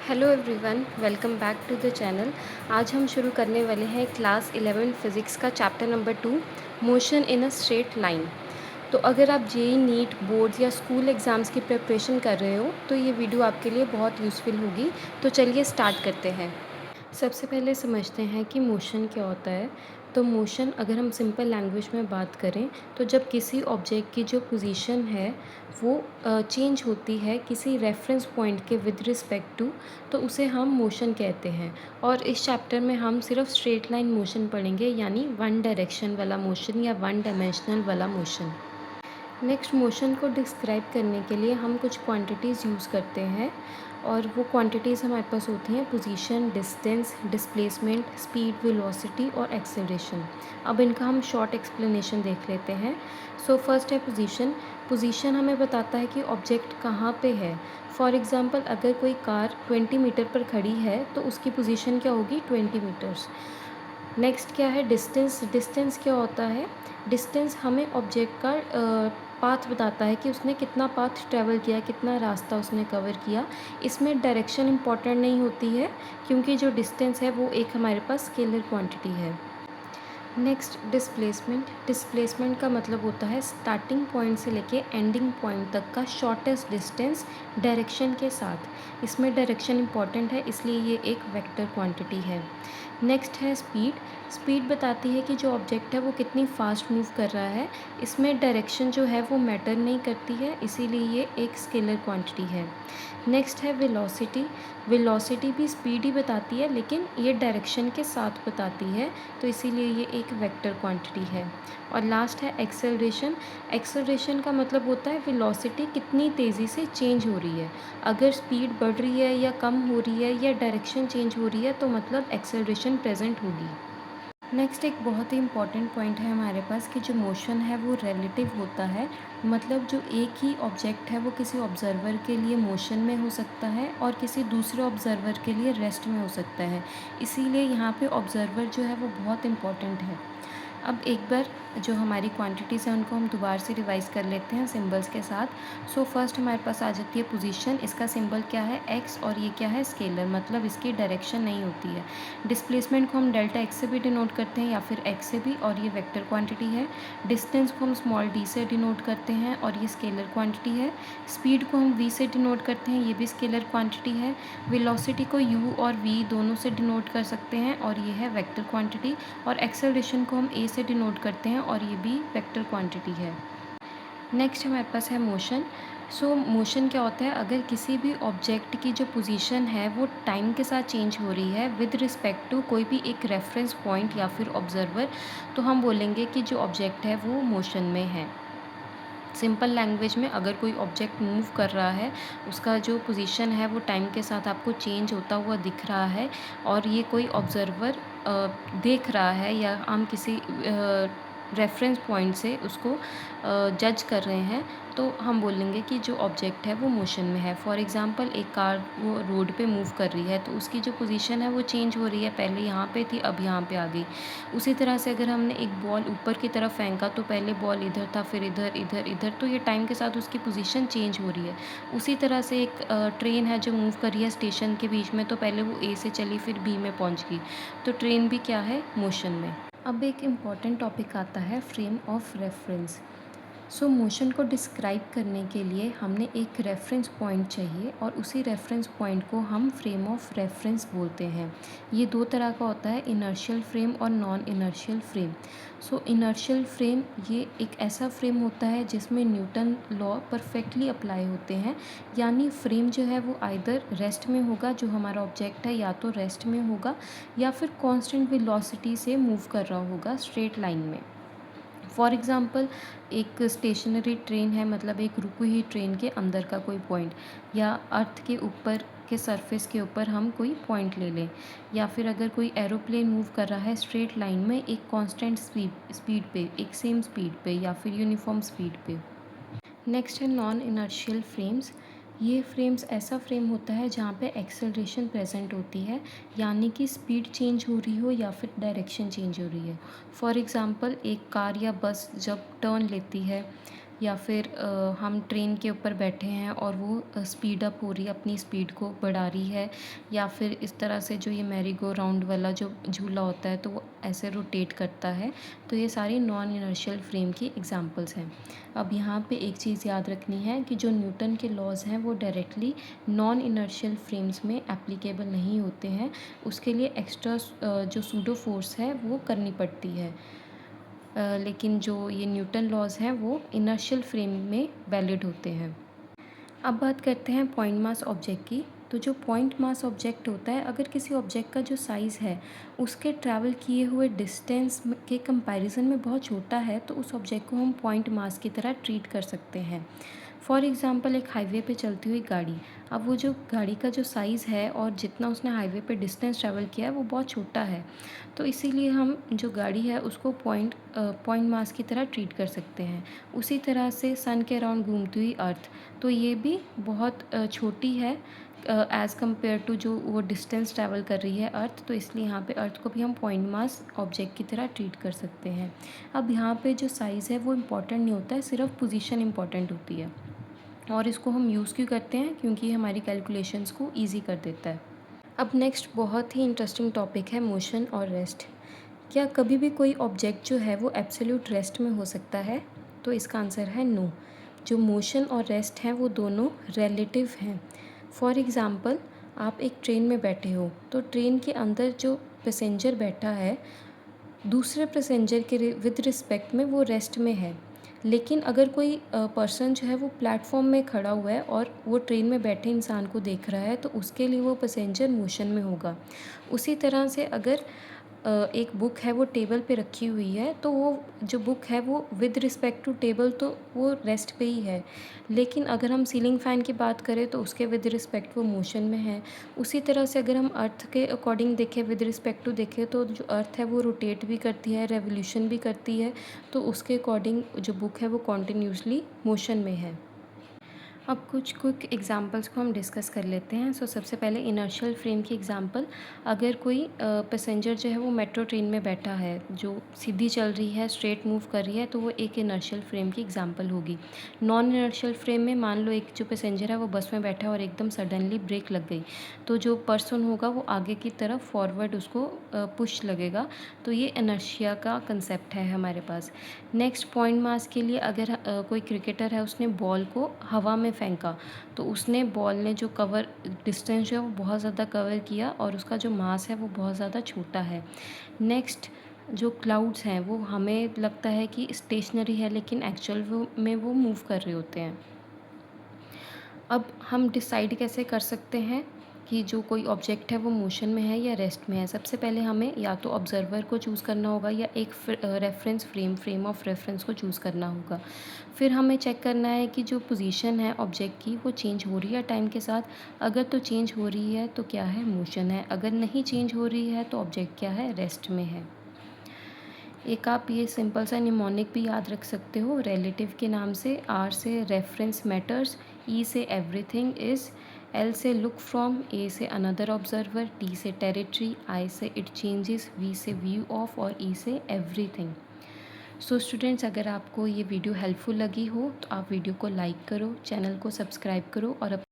Hello everyone, welcome back to the channel. आज हम शुरू करने वाले हैं क्लास 11 फिज़िक्स का chapter number 2, motion in a straight line. तो अगर आप जेईई नीट बोर्ड या स्कूल एग्ज़ाम्स की प्रिपरेशन कर रहे हो तो ये वीडियो आपके लिए बहुत यूज़फुल होगी। तो चलिए स्टार्ट करते हैं। सबसे पहले समझते हैं कि मोशन क्या होता है। तो मोशन, अगर हम सिंपल लैंग्वेज में बात करें, तो जब किसी ऑब्जेक्ट की जो पोजीशन है वो चेंज होती है किसी रेफरेंस पॉइंट के विद रिस्पेक्ट टू, तो उसे हम मोशन कहते हैं। और इस चैप्टर में हम सिर्फ स्ट्रेट लाइन मोशन पढ़ेंगे, यानी वन डायरेक्शन वाला मोशन या वन डायमेंशनल वाला मोशन। नेक्स्ट, मोशन को डिस्क्राइब करने के लिए हम कुछ क्वांटिटीज़ यूज़ करते हैं, और वो क्वांटिटीज़ हमारे पास होती हैं position, distance, displacement, speed, velocity और एक्सेलरेशन। अब इनका हम शॉर्ट एक्सप्लेनेशन देख लेते हैं। सो फर्स्ट है पोजीशन। पोजीशन हमें बताता है कि ऑब्जेक्ट कहाँ पे है। फॉर एग्ज़ाम्पल, अगर कोई कार 20 मीटर पर खड़ी है तो उसकी पोजीशन क्या होगी, 20 मीटर्स। नेक्स्ट क्या है, डिस्टेंस। डिस्टेंस क्या होता है, डिस्टेंस हमें ऑब्जेक्ट का पाथ बताता है कि उसने कितना पाथ ट्रैवल किया, कितना रास्ता उसने कवर किया। इसमें डायरेक्शन इम्पॉर्टेंट नहीं होती है, क्योंकि जो डिस्टेंस है वो एक हमारे पास स्केलर क्वांटिटी है। Next, displacement. डिस्प्लेसमेंट का मतलब होता है स्टार्टिंग पॉइंट से लेके एंडिंग पॉइंट तक का शॉर्टेस्ट डिस्टेंस डायरेक्शन के साथ। इसमें डायरेक्शन इम्पॉर्टेंट है, इसलिए ये एक वेक्टर क्वांटिटी है। नेक्स्ट है स्पीड। स्पीड बताती है कि जो ऑब्जेक्ट है वो कितनी फास्ट मूव कर रहा है। इसमें डायरेक्शन जो है वो मैटर नहीं करती है, इसीलिए ये एक स्केलर क्वांटिटी है। नेक्स्ट है वेलोसिटी। वेलोसिटी भी स्पीड ही बताती है, लेकिन ये डायरेक्शन के साथ बताती है, तो इसीलिए ये एक वेक्टर क्वांटिटी है। और लास्ट है एक्सेलरेशन। एक्सेलरेशन का मतलब होता है वेलोसिटी कितनी तेज़ी से चेंज हो रही है। अगर स्पीड बढ़ रही है या कम हो रही है या डायरेक्शन चेंज हो रही है, तो मतलब एक्सेलरेशन प्रेजेंट होगी। नेक्स्ट, एक बहुत ही इम्पॉर्टेंट पॉइंट है हमारे पास कि जो मोशन है वो रिलेटिव होता है। मतलब जो एक ही ऑब्जेक्ट है वो किसी ऑब्जर्वर के लिए मोशन में हो सकता है और किसी दूसरे ऑब्जर्वर के लिए रेस्ट में हो सकता है। इसीलिए यहाँ पे ऑब्जर्वर जो है वो बहुत इम्पॉर्टेंट है। अब एक बार जो हमारी क्वांटिटीज़ हैं उनको हम दोबारा से रिवाइज़ कर लेते हैं सिंबल्स के साथ। सो फर्स्ट हमारे पास आ जाती है पोजीशन। इसका सिंबल क्या है, एक्स, और ये क्या है, स्केलर, मतलब इसकी डायरेक्शन नहीं होती है। डिस्प्लेसमेंट को हम डेल्टा एक्स से भी डिनोट करते हैं या फिर एक्स से भी, और ये वेक्टर क्वांटिटी है। डिस्टेंस को हम स्मॉल डी से डिनोट करते हैं और ये स्केलर क्वांटिटी है। स्पीड को हम वी से डिनोट करते हैं, ये भी स्केलर क्वांटिटी है। वेलोसिटी को यू और वी दोनों से डिनोट कर सकते हैं और ये है वेक्टर क्वांटिटी। और एक्सेलरेशन को हम ए से डिनोट करते हैं और ये भी वेक्टर क्वांटिटी है। नेक्स्ट हमारे पास है मोशन। सो मोशन क्या होता है, अगर किसी भी ऑब्जेक्ट की जो पोजीशन है वो टाइम के साथ चेंज हो रही है विद रिस्पेक्ट टू कोई भी एक रेफरेंस पॉइंट या फिर ऑब्जर्वर, तो हम बोलेंगे कि जो ऑब्जेक्ट है वो मोशन में है। सिंपल लैंग्वेज में, अगर कोई ऑब्जेक्ट मूव कर रहा है, उसका जो पोजीशन है वो टाइम के साथ आपको चेंज होता हुआ दिख रहा है, और ये कोई ऑब्जर्वर देख रहा है, या हम किसी रेफरेंस पॉइंट से उसको जज कर रहे हैं, तो हम बोलेंगे कि जो ऑब्जेक्ट है वो मोशन में है। फॉर एग्ज़ाम्पल, एक कार वो रोड पे मूव कर रही है, तो उसकी जो पोजीशन है वो चेंज हो रही है, पहले यहाँ पे थी, अब यहाँ पे आ गई। उसी तरह से अगर हमने एक बॉल ऊपर की तरफ फेंका, तो पहले बॉल इधर था, फिर इधर, इधर, इधर, तो ये टाइम के साथ उसकी पोजीशन चेंज हो रही है। उसी तरह से एक ट्रेन है जो मूव कर रही है स्टेशन के बीच में, तो पहले वो ए से चली, फिर बी में पहुंच गई, तो ट्रेन भी क्या है, मोशन में। अब एक इम्पॉर्टेंट टॉपिक आता है frame of reference. So motion को डिस्क्राइब करने के लिए हमें एक रेफरेंस पॉइंट चाहिए, और उसी रेफरेंस पॉइंट को हम फ्रेम ऑफ रेफरेंस बोलते हैं। ये दो तरह का होता है, इनर्शियल फ्रेम और नॉन इनर्शियल फ्रेम। सो इनर्शियल फ्रेम ये एक ऐसा फ्रेम होता है जिसमें न्यूटन लॉ परफेक्टली अप्लाई होते हैं, यानी फ्रेम जो है वो आइदर रेस्ट में होगा, जो हमारा ऑब्जेक्ट है या तो रेस्ट में होगा, या फिर कांस्टेंट वेलोसिटी से मूव कर रहा होगा स्ट्रेट लाइन में। फॉर एग्ज़ाम्पल, एक स्टेशनरी ट्रेन है, मतलब एक रुकी हुई ट्रेन के अंदर का कोई पॉइंट, या अर्थ के ऊपर के सरफेस के ऊपर हम कोई पॉइंट ले लें, या फिर अगर कोई एरोप्लेन मूव कर रहा है स्ट्रेट लाइन में एक कांस्टेंट स्पीड पे, एक सेम स्पीड पे, या फिर यूनिफॉर्म स्पीड पे। नेक्स्ट है नॉन इनर्शियल फ्रेम्स। ये फ्रेम्स ऐसा फ्रेम होता है जहाँ पे एक्सेलरेशन प्रेजेंट होती है, यानी कि स्पीड चेंज हो रही हो या फिर डायरेक्शन चेंज हो रही है। फॉर एग्ज़ाम्पल, एक कार या बस जब टर्न लेती है, या फिर हम ट्रेन के ऊपर बैठे हैं और वो स्पीड अप हो रही है, अपनी स्पीड को बढ़ा रही है, या फिर इस तरह से जो ये मैरी गो राउंड वाला जो झूला होता है तो वो ऐसे रोटेट करता है। तो ये सारी नॉन इनर्शियल फ्रेम की एग्जांपल्स हैं। अब यहाँ पे एक चीज़ याद रखनी है कि जो न्यूटन के लॉज हैं वो डायरेक्टली नॉन इनर्शियल फ्रेम्स में एप्लीकेबल नहीं होते हैं, उसके लिए एक्स्ट्रा जो सूडो फोर्स है वो करनी पड़ती है। लेकिन जो ये न्यूटन लॉज हैं वो इनर्शियल फ्रेम में वैलिड होते हैं। अब बात करते हैं पॉइंट मास ऑब्जेक्ट की। तो जो पॉइंट मास ऑब्जेक्ट होता है, अगर किसी ऑब्जेक्ट का जो साइज़ है उसके ट्रैवल किए हुए डिस्टेंस के कंपैरिजन में बहुत छोटा है, तो उस ऑब्जेक्ट को हम पॉइंट मास की तरह ट्रीट कर सकते हैं। फॉर एग्ज़ाम्पल, एक हाईवे पे चलती हुई गाड़ी, अब वो जो गाड़ी का जो साइज़ है और जितना उसने हाईवे पे डिस्टेंस ट्रैवल किया है वो बहुत छोटा है, तो इसीलिए हम जो गाड़ी है उसको पॉइंट मास की तरह ट्रीट कर सकते हैं। उसी तरह से सन के अराउंड घूमती हुई अर्थ, तो ये भी बहुत छोटी है एज़ कम्पेयर टू जो वो डिस्टेंस ट्रैवल कर रही है अर्थ, तो इसलिए यहाँ पे अर्थ को भी हम पॉइंट मास ऑब्जेक्ट की तरह ट्रीट कर सकते हैं। अब यहाँ पे जो साइज़ है वो इम्पॉर्टेंट नहीं होता है, सिर्फ पोजीशन इम्पॉर्टेंट होती है। और इसको हम यूज़ क्यों करते हैं? क्योंकि ये हमारी कैलकुलेशंस को ईजी कर देता है। अब नेक्स्ट बहुत ही इंटरेस्टिंग टॉपिक है मोशन और रेस्ट। क्या कभी भी कोई ऑब्जेक्ट जो है वो एब्सोल्यूट रेस्ट में हो सकता है? तो इसका आंसर है नो। जो मोशन और रेस्ट हैं वो दोनों रिलेटिव हैं। फॉर एग्ज़ाम्पल, आप एक ट्रेन में बैठे हो, तो ट्रेन के अंदर जो पैसेंजर बैठा है दूसरे पैसेंजर के विद रिस्पेक्ट में वो रेस्ट में है। लेकिन अगर कोई पर्सन जो है वो प्लेटफॉर्म में खड़ा हुआ है और वो ट्रेन में बैठे इंसान को देख रहा है, तो उसके लिए वो पैसेंजर मोशन में होगा। उसी तरह से अगर एक बुक है वो टेबल पे रखी हुई है, तो वो जो बुक है वो विद रिस्पेक्ट टू टेबल तो वो रेस्ट पे ही है। लेकिन अगर हम सीलिंग फ़ैन की बात करें तो उसके विद रिस्पेक्ट वो मोशन में है। उसी तरह से अगर हम अर्थ के अकॉर्डिंग देखें, विद रिस्पेक्ट टू देखें, तो जो अर्थ है वो रोटेट भी करती है, रेवोल्यूशन भी करती है, तो उसके अकॉर्डिंग जो बुक है वो कॉन्टिन्यूसली मोशन में है। अब कुछ क्विक एग्जांपल्स को हम डिस्कस कर लेते हैं। सबसे पहले इनर्शियल फ्रेम की एग्जांपल, अगर कोई पैसेंजर जो है वो मेट्रो ट्रेन में बैठा है जो सीधी चल रही है, स्ट्रेट मूव कर रही है, तो वो एक इनर्शियल फ्रेम की एग्जांपल होगी। नॉन इनर्शियल फ्रेम में मान लो एक जो पैसेंजर है वो बस में बैठा है और एकदम सडनली ब्रेक लग गई, तो जो पर्सन होगा वो आगे की तरफ फॉरवर्ड उसको पुश लगेगा, तो ये इनर्शिया का कंसेप्ट है हमारे पास। नेक्स्ट पॉइंट मास के लिए, अगर कोई क्रिकेटर है उसने बॉल को हवा में फेंका, तो उसने बॉल ने जो कवर डिस्टेंस जो है वो बहुत ज़्यादा कवर किया और उसका जो मास है वो बहुत ज़्यादा छोटा है। नेक्स्ट, जो क्लाउड्स हैं वो हमें लगता है कि स्टेशनरी है, लेकिन एक्चुअल में वो मूव कर रहे होते हैं। अब हम डिसाइड कैसे कर सकते हैं कि जो कोई ऑब्जेक्ट है वो मोशन में है या रेस्ट में है? सबसे पहले हमें या तो ऑब्जर्वर को चूज़ करना होगा या एक रेफरेंस फ्रेम ऑफ रेफरेंस को चूज़ करना होगा। फिर हमें चेक करना है कि जो पोजीशन है ऑब्जेक्ट की वो चेंज हो रही है टाइम के साथ। अगर तो चेंज हो रही है तो क्या है? मोशन है। अगर नहीं चेंज हो रही है तो ऑब्जेक्ट क्या है? रेस्ट में है। एक आप ये सिंपल सा निमोनिक भी याद रख सकते हो रिलेटिव के नाम से। आर से रेफरेंस मैटर्स, ई से एवरीथिंग इज़, एल से लुक फ्रॉम, ए से अनदर ऑब्जर्वर, टी से टेरिटरी, आई से इट चेंजेस, वी से व्यू ऑफ और ई से एवरीथिंग। सो स्टूडेंट्स, अगर आपको ये वीडियो हेल्पफुल लगी हो तो आप वीडियो को लाइक करो, चैनल को सब्सक्राइब करो और